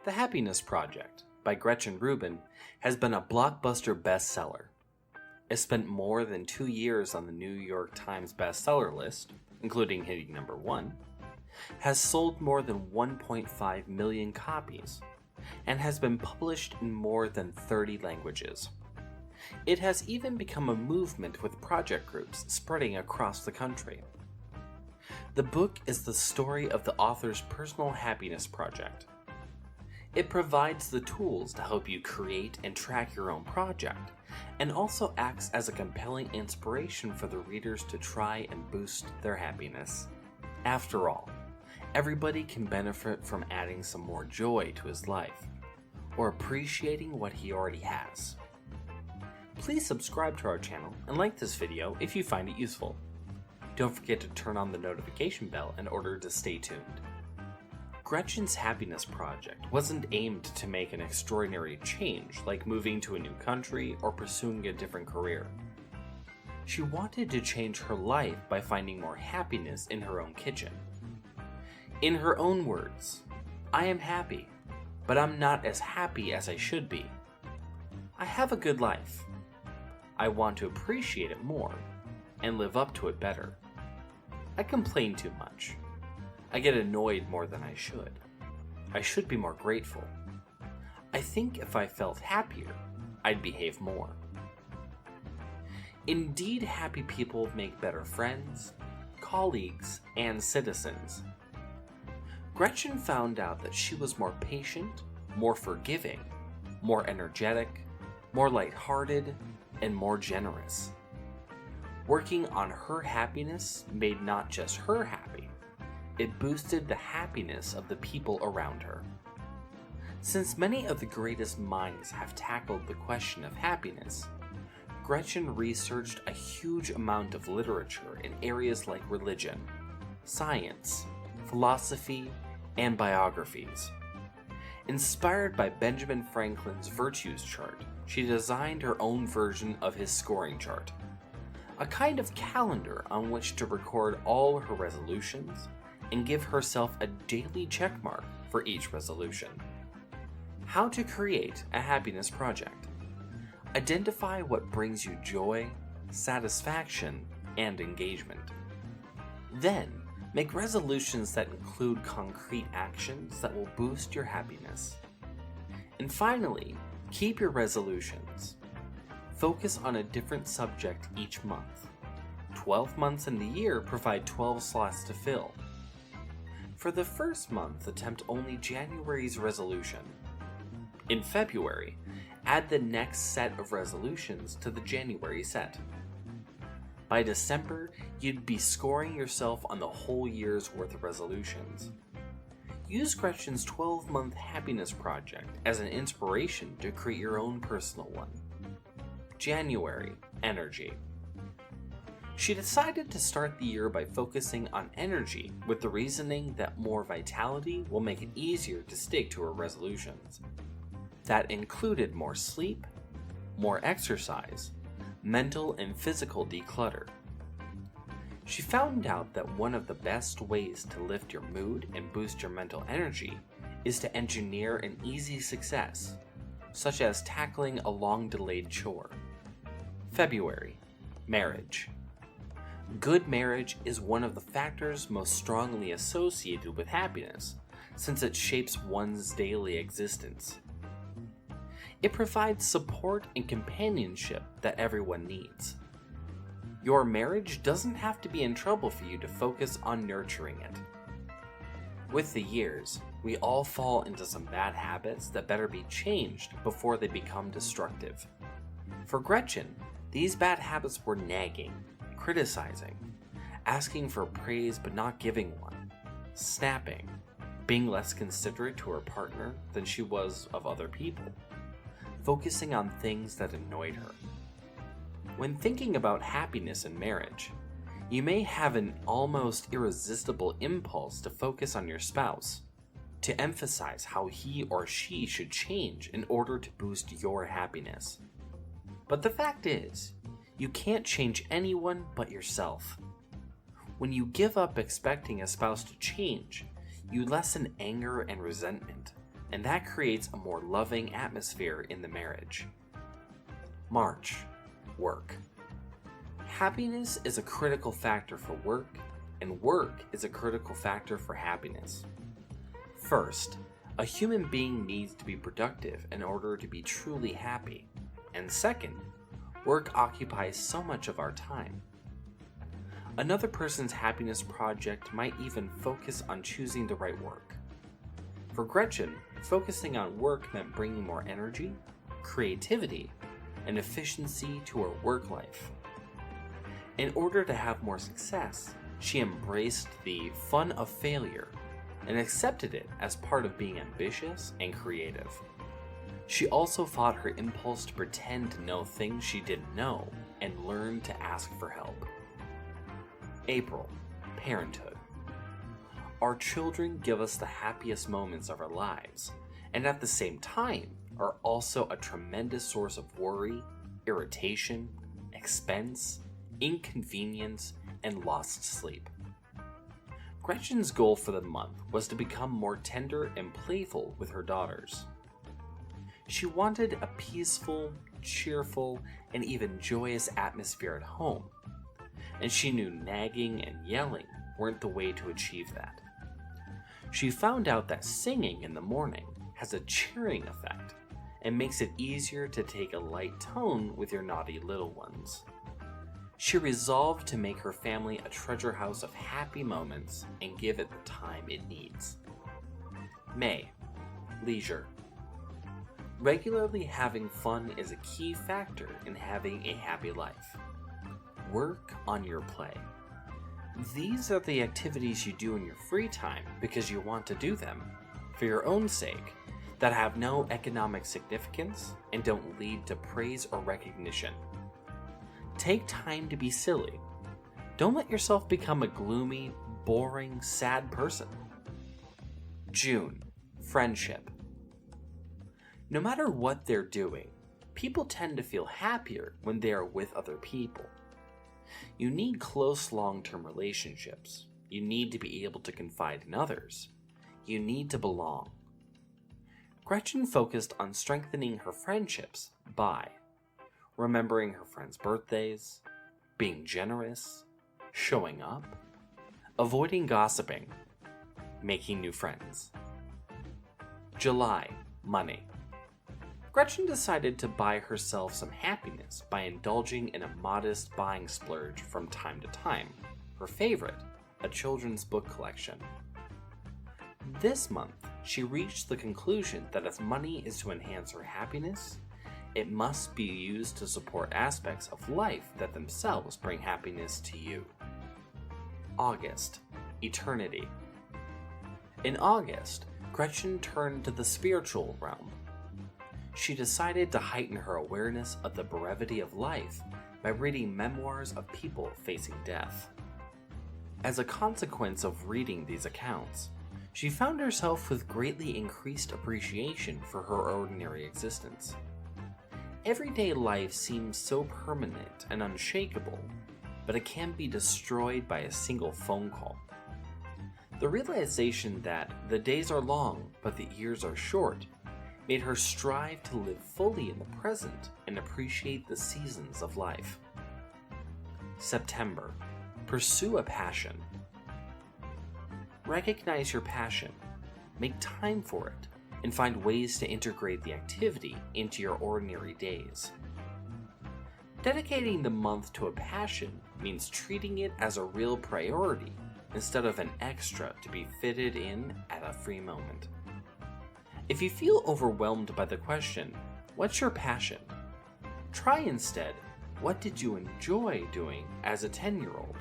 The Happiness Project by Gretchen Rubin has been a blockbuster bestseller. It spent more than 2 years on the New York Times bestseller list, including hitting number 1, has sold more than 1.5 million copies, and has been published in more than 30 languages. It has even become a movement with project groups spreading across the country. The book is the story of the author's personal happiness project. It provides the tools to help you create and track your own project, and also acts as a compelling inspiration for the readers to try and boost their happiness. After all, everybody can benefit from adding some more joy to his life, or appreciating what he already has. Please subscribe to our channel and like this video if you find it useful. Don't forget to turn on the notification bell in order to stay tuned. Gretchen's happiness project wasn't aimed to make an extraordinary change like moving to a new country or pursuing a different career. She wanted to change her life by finding more happiness in her own kitchen. In her own words, "I am happy, but I'm not as happy as I should be. I have a good life. I want to appreciate it more and live up to it better. I complain too much. I get annoyed more than I should. I should be more grateful. I think if I felt happier, I'd behave more." Indeed, happy people make better friends, colleagues, and citizens. Gretchen found out that she was more patient, more forgiving, more energetic, more lighthearted, and more generous. Working on her happiness made not just her happy, it boosted the happiness of the people around her. Since many of the greatest minds have tackled the question of happiness, Gretchen researched a huge amount of literature in areas like religion, science, philosophy, and biographies. Inspired by Benjamin Franklin's virtues chart, she designed her own version of his scoring chart, a kind of calendar on which to record all her resolutions and give herself a daily checkmark for each resolution. How to create a happiness project. Identify what brings you joy, satisfaction, and engagement. Then, make resolutions that include concrete actions that will boost your happiness. And finally, keep your resolutions. Focus on a different subject each month. 12 months in the year provide 12 slots to fill. For the first month, attempt only January's resolution. In February, add the next set of resolutions to the January set. By December, you'd be scoring yourself on the whole year's worth of resolutions. Use Gretchen's 12-month happiness project as an inspiration to create your own personal one. January, energy. She decided to start the year by focusing on energy with the reasoning that more vitality will make it easier to stick to her resolutions. That included more sleep, more exercise, mental and physical declutter. She found out that one of the best ways to lift your mood and boost your mental energy is to engineer an easy success, such as tackling a long-delayed chore. February, marriage. Good marriage is one of the factors most strongly associated with happiness, since it shapes one's daily existence. It provides support and companionship that everyone needs. Your marriage doesn't have to be in trouble for you to focus on nurturing it. With the years, we all fall into some bad habits that better be changed before they become destructive. For Gretchen, these bad habits were nagging, criticizing, asking for praise but not giving one, snapping, being less considerate to her partner than she was of other people, focusing on things that annoyed her. When thinking about happiness in marriage, you may have an almost irresistible impulse to focus on your spouse, to emphasize how he or she should change in order to boost your happiness. But the fact is, you can't change anyone but yourself. When you give up expecting a spouse to change, you lessen anger and resentment, and that creates a more loving atmosphere in the marriage. March, work. Happiness is a critical factor for work, and work is a critical factor for happiness. First, a human being needs to be productive in order to be truly happy. And second, work occupies so much of our time. Another person's happiness project might even focus on choosing the right work. For Gretchen, focusing on work meant bringing more energy, creativity, and efficiency to her work life. In order to have more success, she embraced the fun of failure and accepted it as part of being ambitious and creative. She also fought her impulse to pretend to know things she didn't know and learned to ask for help. April, parenthood. Our children give us the happiest moments of our lives, and at the same time are also a tremendous source of worry, irritation, expense, inconvenience, and lost sleep. Gretchen's goal for the month was to become more tender and playful with her daughters. She wanted a peaceful, cheerful, and even joyous atmosphere at home, and she knew nagging and yelling weren't the way to achieve that. She found out that singing in the morning has a cheering effect and makes it easier to take a light tone with your naughty little ones. She resolved to make her family a treasure house of happy moments and give it the time it needs. May, leisure. Regularly having fun is a key factor in having a happy life. Work on your play. These are the activities you do in your free time because you want to do them, for your own sake, that have no economic significance and don't lead to praise or recognition. Take time to be silly. Don't let yourself become a gloomy, boring, sad person. June, friendship. No matter what they're doing, people tend to feel happier when they are with other people. You need close long-term relationships. You need to be able to confide in others. You need to belong. Gretchen focused on strengthening her friendships by remembering her friends' birthdays, being generous, showing up, avoiding gossiping, making new friends. July, money. Gretchen decided to buy herself some happiness by indulging in a modest buying splurge from time to time. Her favorite, a children's book collection. This month, she reached the conclusion that if money is to enhance her happiness, it must be used to support aspects of life that themselves bring happiness to you. August, eternity. In August, Gretchen turned to the spiritual realm. She decided to heighten her awareness of the brevity of life by reading memoirs of people facing death. As a consequence of reading these accounts, she found herself with greatly increased appreciation for her ordinary existence. Everyday life seems so permanent and unshakable, but it can be destroyed by a single phone call. The realization that the days are long but the years are short made her strive to live fully in the present and appreciate the seasons of life. September. Pursue a passion. Recognize your passion, make time for it, and find ways to integrate the activity into your ordinary days. Dedicating the month to a passion means treating it as a real priority instead of an extra to be fitted in at a free moment. If you feel overwhelmed by the question, what's your passion? Try instead, what did you enjoy doing as a 10-year-old?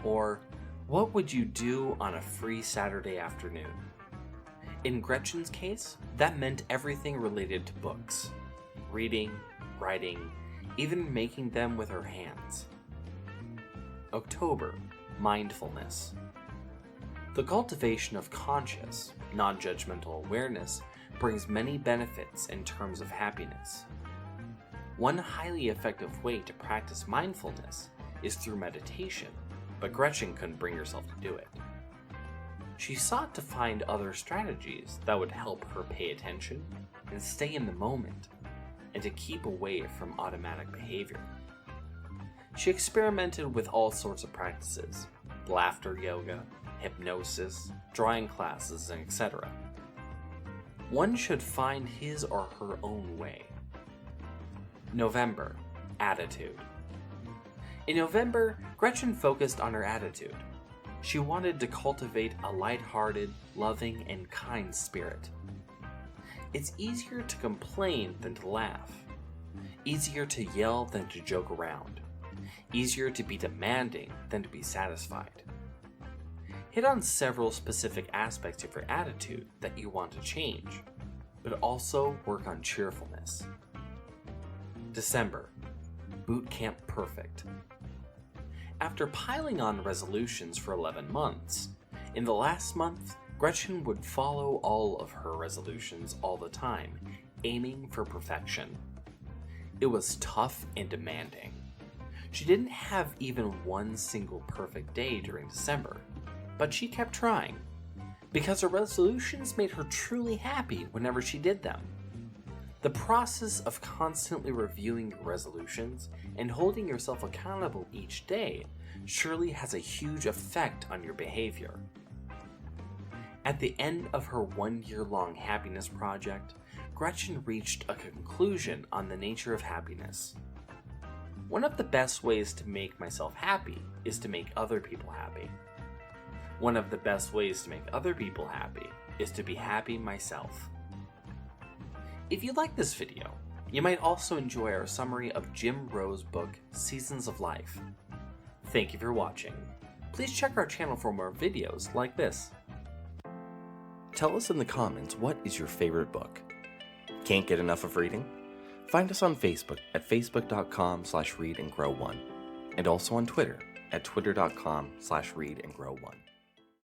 Or, what would you do on a free Saturday afternoon? In Gretchen's case, that meant everything related to books, reading, writing, even making them with her hands. October, mindfulness. The cultivation of conscious, non-judgmental awareness brings many benefits in terms of happiness. One highly effective way to practice mindfulness is through meditation, but Gretchen couldn't bring herself to do it. She sought to find other strategies that would help her pay attention and stay in the moment, and to keep away from automatic behavior. She experimented with all sorts of practices: laughter yoga, hypnosis, drawing classes, and etc. One should find his or her own way. November, attitude. In November, Gretchen focused on her attitude. She wanted to cultivate a lighthearted, loving, and kind spirit. It's easier to complain than to laugh. Easier to yell than to joke around. Easier to be demanding than to be satisfied. Hit on several specific aspects of your attitude that you want to change, but also work on cheerfulness. December, boot camp perfect. After piling on resolutions for 11 months, in the last month, Gretchen would follow all of her resolutions all the time, aiming for perfection. It was tough and demanding. She didn't have even one single perfect day during December, but she kept trying, because her resolutions made her truly happy whenever she did them. The process of constantly reviewing your resolutions and holding yourself accountable each day surely has a huge effect on your behavior. At the end of her 1-year-long happiness project, Gretchen reached a conclusion on the nature of happiness. One of the best ways to make myself happy is to make other people happy. One of the best ways to make other people happy is to be happy myself. If you like this video, you might also enjoy our summary of Jim Rowe's book, Seasons of Life. Thank you for watching. Please check our channel for more videos like this. Tell us in the comments, what is your favorite book? Can't get enough of reading? Find us on Facebook at facebook.com/readandgrow1, and also on Twitter at twitter.com/readandgrow1.